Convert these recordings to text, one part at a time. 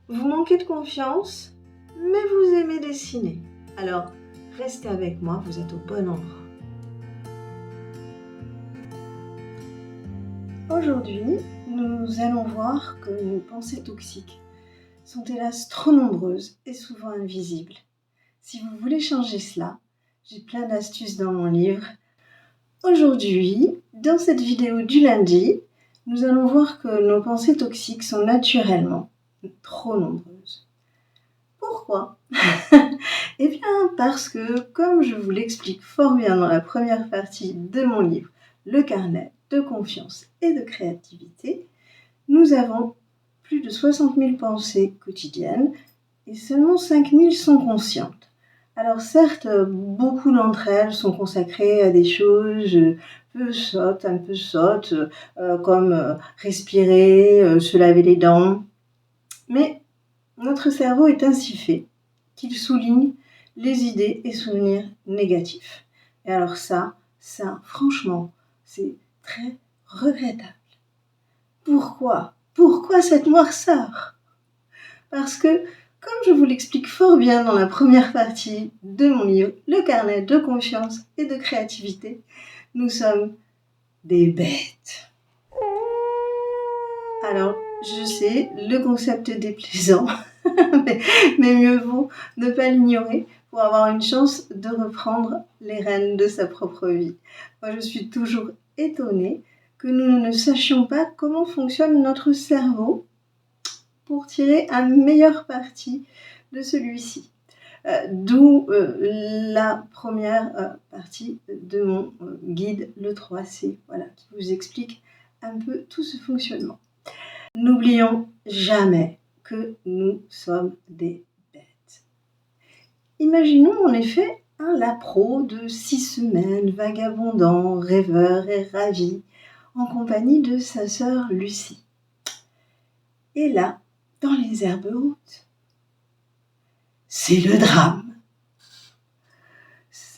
Vous manquez de confiance, mais vous aimez dessiner. Alors, restez avec moi, vous êtes au bon endroit. Aujourd'hui, nous allons voir que nos pensées toxiques sont hélas trop nombreuses et souvent invisibles. Si vous voulez changer cela, j'ai plein d'astuces dans mon livre. Aujourd'hui, dans cette vidéo du lundi, nous allons voir que nos pensées toxiques sont naturellement trop nombreuses. Pourquoi ? Eh bien parce que, comme je vous l'explique fort bien dans la première partie de mon livre, Le carnet de confiance et de créativité, nous avons plus de 60 000 pensées quotidiennes et seulement 5 000 sont conscientes. Alors certes, beaucoup d'entre elles sont consacrées à des choses un peu sottes, comme respirer, se laver les dents. Mais notre cerveau est ainsi fait qu'il souligne les idées et souvenirs négatifs. Et alors ça, franchement, c'est très regrettable. Pourquoi ? Pourquoi cette noirceur ? Parce que, comme je vous l'explique fort bien dans la première partie de mon livre, Le carnet de confiance et de créativité, nous sommes des bêtes. Alors, je sais, le concept est déplaisant, mais mieux vaut ne pas l'ignorer pour avoir une chance de reprendre les rênes de sa propre vie. Moi, je suis toujours étonnée que nous ne sachions pas comment fonctionne notre cerveau pour tirer un meilleur parti de celui-ci. D'où la première partie de mon guide, le 3C, voilà, qui vous explique un peu tout ce fonctionnement. N'oublions jamais que nous sommes des bêtes. Imaginons en effet un lapro de 6 semaines, vagabondant, rêveur et ravi, en compagnie de sa sœur Lucie. Et là, dans les herbes hautes, c'est le drame.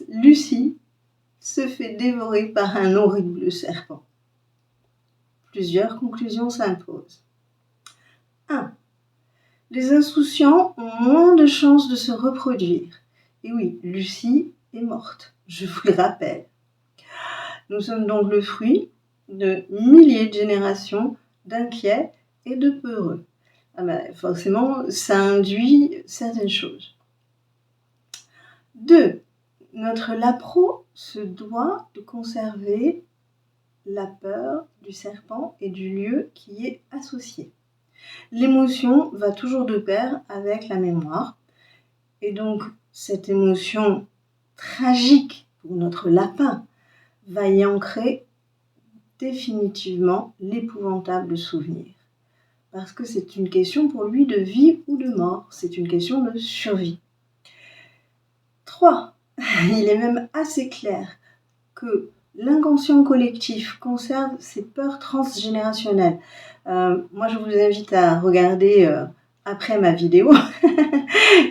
Lucie se fait dévorer par un horrible serpent. Plusieurs conclusions s'imposent. 1. Les insouciants ont moins de chances de se reproduire. Et oui, Lucie est morte, je vous le rappelle. Nous sommes donc le fruit de milliers de générations d'inquiets et de peureux. Forcément, ça induit certaines choses. 2. Notre lapro se doit de conserver la peur du serpent et du lieu qui y est associé. L'émotion va toujours de pair avec la mémoire. Et donc, cette émotion tragique pour notre lapin va y ancrer définitivement l'épouvantable souvenir. Parce que c'est une question pour lui de vie ou de mort. C'est une question de survie. 3. Il est même assez clair que l'inconscient collectif conserve ses peurs transgénérationnelles. Moi, je vous invite à regarder après ma vidéo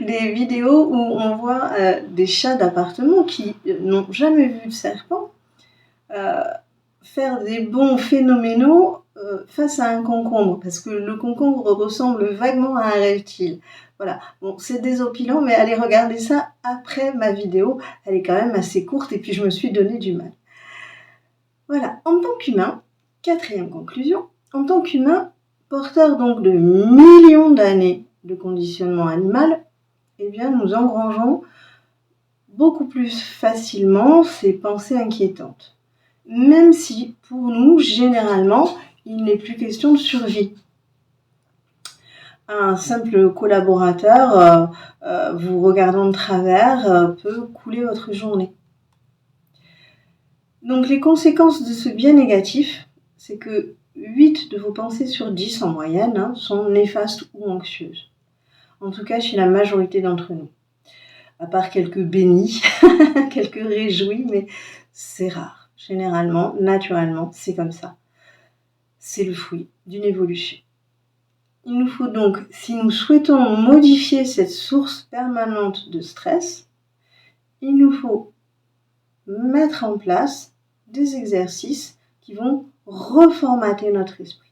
des vidéos où on voit des chats d'appartement qui n'ont jamais vu de serpent faire des bonds phénoménaux face à un concombre, parce que le concombre ressemble vaguement à un reptile. Voilà, bon, c'est désopilant, mais allez regarder ça après ma vidéo. Elle est quand même assez courte et puis je me suis donné du mal. Voilà, en tant qu'humain, 4e conclusion, en tant qu'humain, porteur donc de millions d'années de conditionnement animal, eh bien nous engrangeons beaucoup plus facilement ces pensées inquiétantes. Même si, pour nous, généralement, il n'est plus question de survie. Un simple collaborateur vous regardant de travers peut couler votre journée. Donc les conséquences de ce biais négatif, c'est que 8 de vos pensées sur 10 en moyenne sont néfastes ou anxieuses. En tout cas chez la majorité d'entre nous. À part quelques bénis, quelques réjouis, mais c'est rare. Généralement, naturellement, c'est comme ça. C'est le fruit d'une évolution. Il nous faut donc, si nous souhaitons modifier cette source permanente de stress, il nous faut mettre en place des exercices qui vont reformater notre esprit.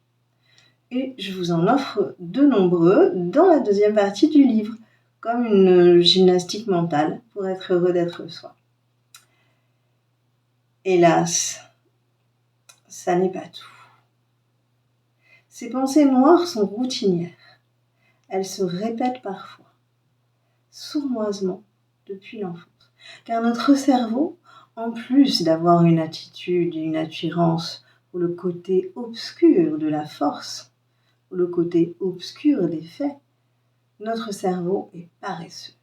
Et je vous en offre de nombreux dans la deuxième partie du livre, comme une gymnastique mentale pour être heureux d'être soi. Hélas, ça n'est pas tout. Ces pensées noires sont routinières. Elles se répètent parfois, sournoisement, depuis l'enfance. Car notre cerveau, en plus d'avoir une attitude et une attirance pour le côté obscur de la force, pour le côté obscur des faits, notre cerveau est paresseux.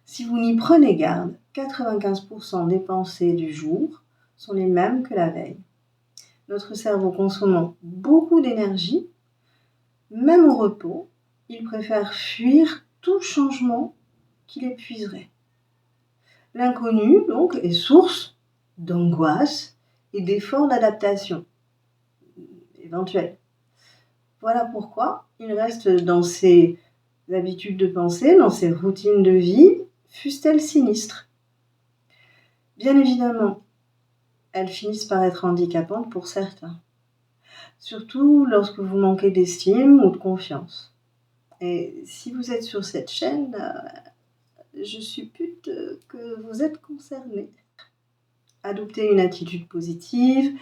Si vous n'y prenez garde, 95% des pensées du jour sont les mêmes que la veille. Notre cerveau consommant beaucoup d'énergie, même au repos, il préfère fuir tout changement qui l'épuiserait. L'inconnu, donc, est source d'angoisse et d'efforts d'adaptation éventuels. Voilà pourquoi il reste dans ses habitudes de pensée, dans ses routines de vie, fussent-elles sinistres. Bien évidemment, elles finissent par être handicapantes pour certains, surtout lorsque vous manquez d'estime ou de confiance. Et si vous êtes sur cette chaîne, je suppute que vous êtes concerné. Adoptez une attitude positive,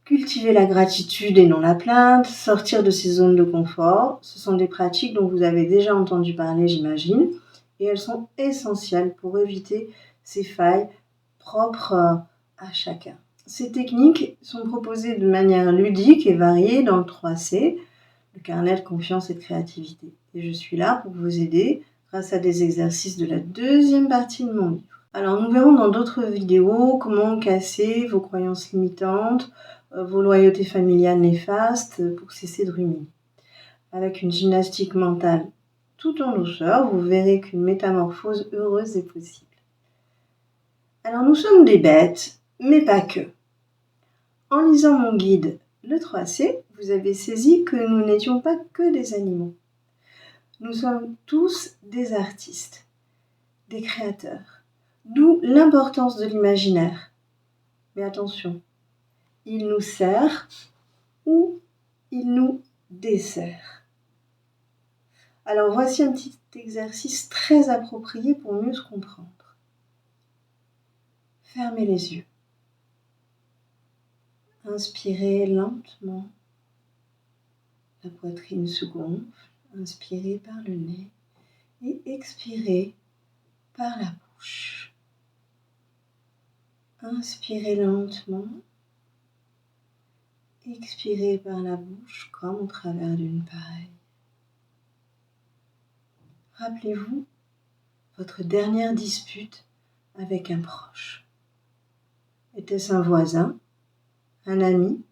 cultiver la gratitude et non la plainte, sortir de ces zones de confort, ce sont des pratiques dont vous avez déjà entendu parler, j'imagine, et elles sont essentielles pour éviter ces failles propres à chacun. Ces techniques sont proposées de manière ludique et variée dans le 3C, le carnet de confiance et de créativité. Et je suis là pour vous aider grâce à des exercices de la deuxième partie de mon livre. Alors nous verrons dans d'autres vidéos comment casser vos croyances limitantes, vos loyautés familiales néfastes pour cesser de ruminer. Avec une gymnastique mentale tout en douceur, vous verrez qu'une métamorphose heureuse est possible. Alors nous sommes des bêtes, mais pas que. En lisant mon guide, le 3C, vous avez saisi que nous n'étions pas que des animaux. Nous sommes tous des artistes, des créateurs, d'où l'importance de l'imaginaire. Mais attention, il nous sert ou il nous dessert. Alors voici un petit exercice très approprié pour mieux se comprendre. Fermez les yeux. Inspirez lentement. La poitrine se gonfle. Inspirez par le nez et expirez par la bouche. Inspirez lentement. Expirez par la bouche comme au travers d'une paille. Rappelez-vous votre dernière dispute avec un proche. Était-ce un voisin, un ami,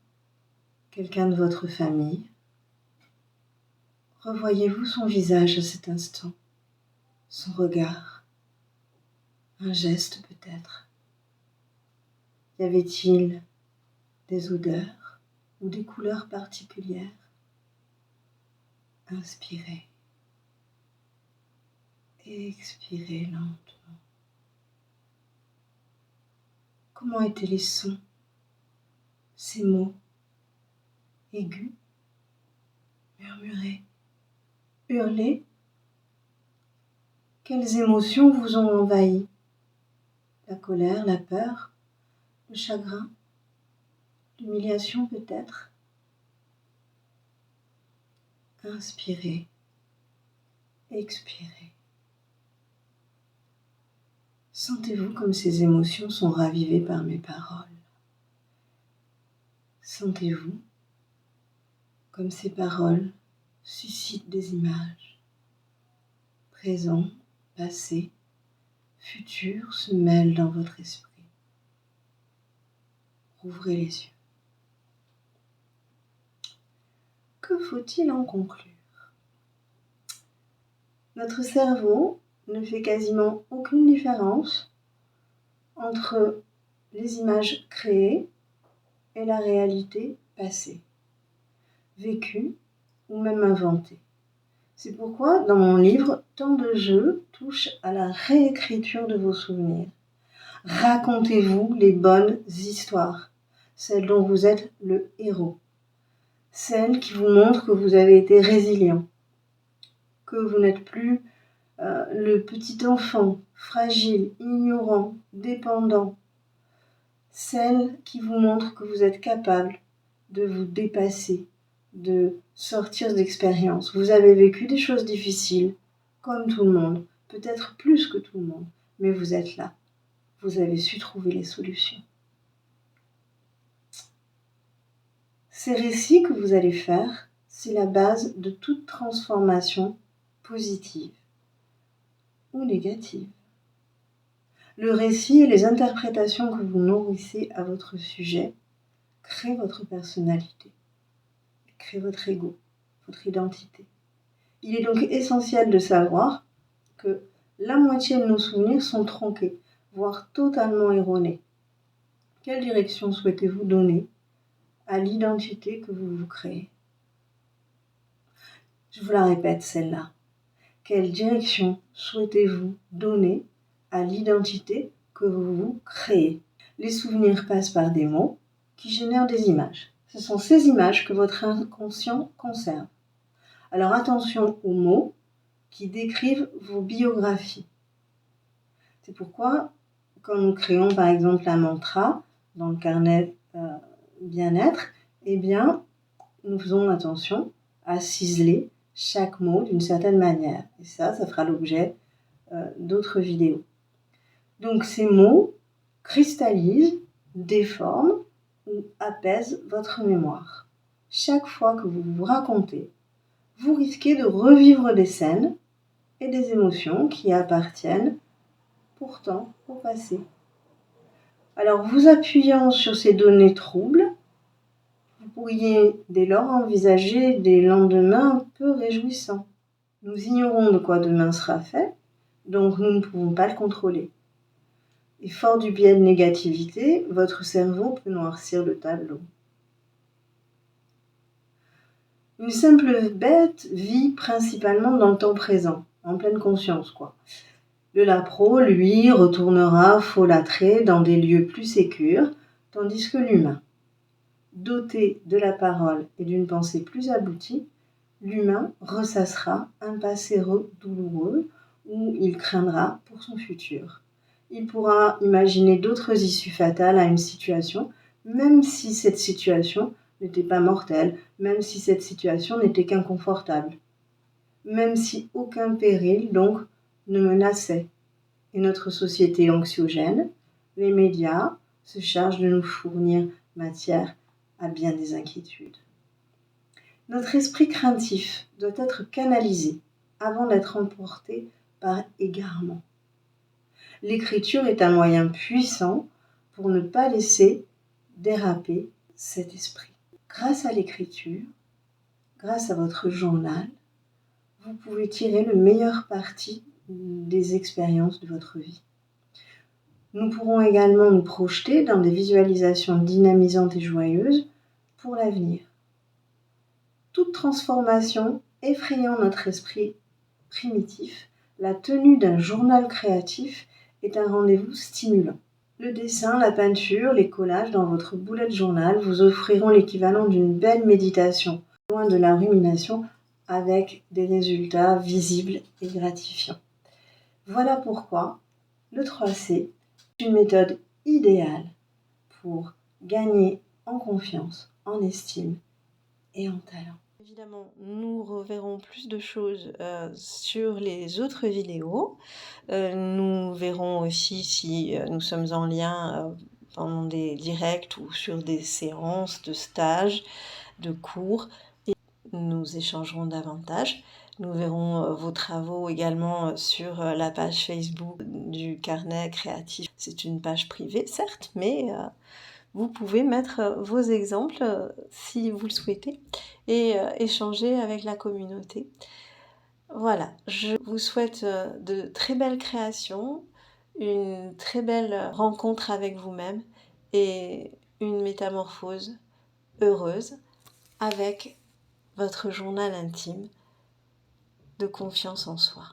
quelqu'un de votre famille? Revoyez-vous son visage à cet instant, son regard, un geste peut-être. Y avait-il des odeurs ou des couleurs particulières? Inspirez et expirez lentement. Comment étaient les sons, ces mots aigus, murmurés, hurlés? Quelles émotions vous ont envahi? La colère, la peur, le chagrin, l'humiliation peut-être? Inspirez, expirez. Sentez-vous comme ces émotions sont ravivées par mes paroles. Sentez-vous comme ces paroles suscitent des images. Présent, passé, futur se mêlent dans votre esprit. Ouvrez les yeux. Que faut-il en conclure? Notre cerveau ne fait quasiment aucune différence entre les images créées et la réalité passée, vécue ou même inventée. C'est pourquoi, dans mon livre, tant de jeux touchent à la réécriture de vos souvenirs. Racontez-vous les bonnes histoires, celles dont vous êtes le héros. celle qui vous montre que vous avez été résilient, que vous n'êtes plus le petit enfant fragile, ignorant, dépendant, celle qui vous montre que vous êtes capable de vous dépasser, de sortir d'expérience. Vous avez vécu des choses difficiles, comme tout le monde, peut-être plus que tout le monde, mais vous êtes là. Vous avez su trouver les solutions. Ces récits que vous allez faire, c'est la base de toute transformation positive ou négative. Le récit et les interprétations que vous nourrissez à votre sujet créent votre personnalité, créent votre ego, votre identité. Il est donc essentiel de savoir que la moitié de nos souvenirs sont tronqués, voire totalement erronés. Quelle direction souhaitez-vous donner à l'identité que vous vous créez? Je vous la répète, celle-là. Quelle direction souhaitez-vous donner à l'identité que vous vous créez? Les souvenirs passent par des mots qui génèrent des images. Ce sont ces images que votre inconscient conserve. Alors attention aux mots qui décrivent vos biographies. C'est pourquoi, quand nous créons par exemple un mantra dans le carnet bien-être, eh bien, nous faisons attention à ciseler chaque mot d'une certaine manière. Et ça fera l'objet d'autres vidéos. Donc ces mots cristallisent, déforment ou apaisent votre mémoire. Chaque fois que vous vous racontez, vous risquez de revivre des scènes et des émotions qui appartiennent pourtant au passé. Alors, vous appuyant sur ces données troubles, vous pourriez dès lors envisager des lendemains peu réjouissants. Nous ignorons de quoi demain sera fait, donc nous ne pouvons pas le contrôler. Et fort du biais de négativité, votre cerveau peut noircir le tableau. Une simple bête vit principalement dans le temps présent, en pleine conscience, quoi. Le lapro, lui, retournera folâtrer dans des lieux plus sécures, tandis que l'humain, doté de la parole et d'une pensée plus aboutie, l'humain ressassera un passé douloureux où il craindra pour son futur. Il pourra imaginer d'autres issues fatales à une situation, même si cette situation n'était pas mortelle, même si cette situation n'était qu'inconfortable, même si aucun péril, donc, ne menaçait. Et notre société anxiogène, les médias, se chargent de nous fournir matière à bien des inquiétudes. Notre esprit craintif doit être canalisé avant d'être emporté par égarement. L'écriture est un moyen puissant pour ne pas laisser déraper cet esprit. Grâce à l'écriture, grâce à votre journal, vous pouvez tirer le meilleur parti des expériences de votre vie. Nous pourrons également nous projeter dans des visualisations dynamisantes et joyeuses pour l'avenir. Toute transformation effrayant notre esprit primitif, la tenue d'un journal créatif est un rendez-vous stimulant. Le dessin, la peinture, les collages dans votre bullet journal vous offriront l'équivalent d'une belle méditation, loin de la rumination, avec des résultats visibles et gratifiants. Voilà pourquoi le 3C est une méthode idéale pour gagner en confiance, en estime et en talent. Évidemment, nous reverrons plus de choses sur les autres vidéos. Nous verrons aussi si nous sommes en lien pendant des directs ou sur des séances de stages, de cours. Et nous échangerons davantage. Nous verrons vos travaux également sur la page Facebook du carnet créatif. C'est une page privée, certes, mais vous pouvez mettre vos exemples si vous le souhaitez et échanger avec la communauté. Voilà, je vous souhaite de très belles créations, une très belle rencontre avec vous-même et une métamorphose heureuse avec votre journal intime de confiance en soi.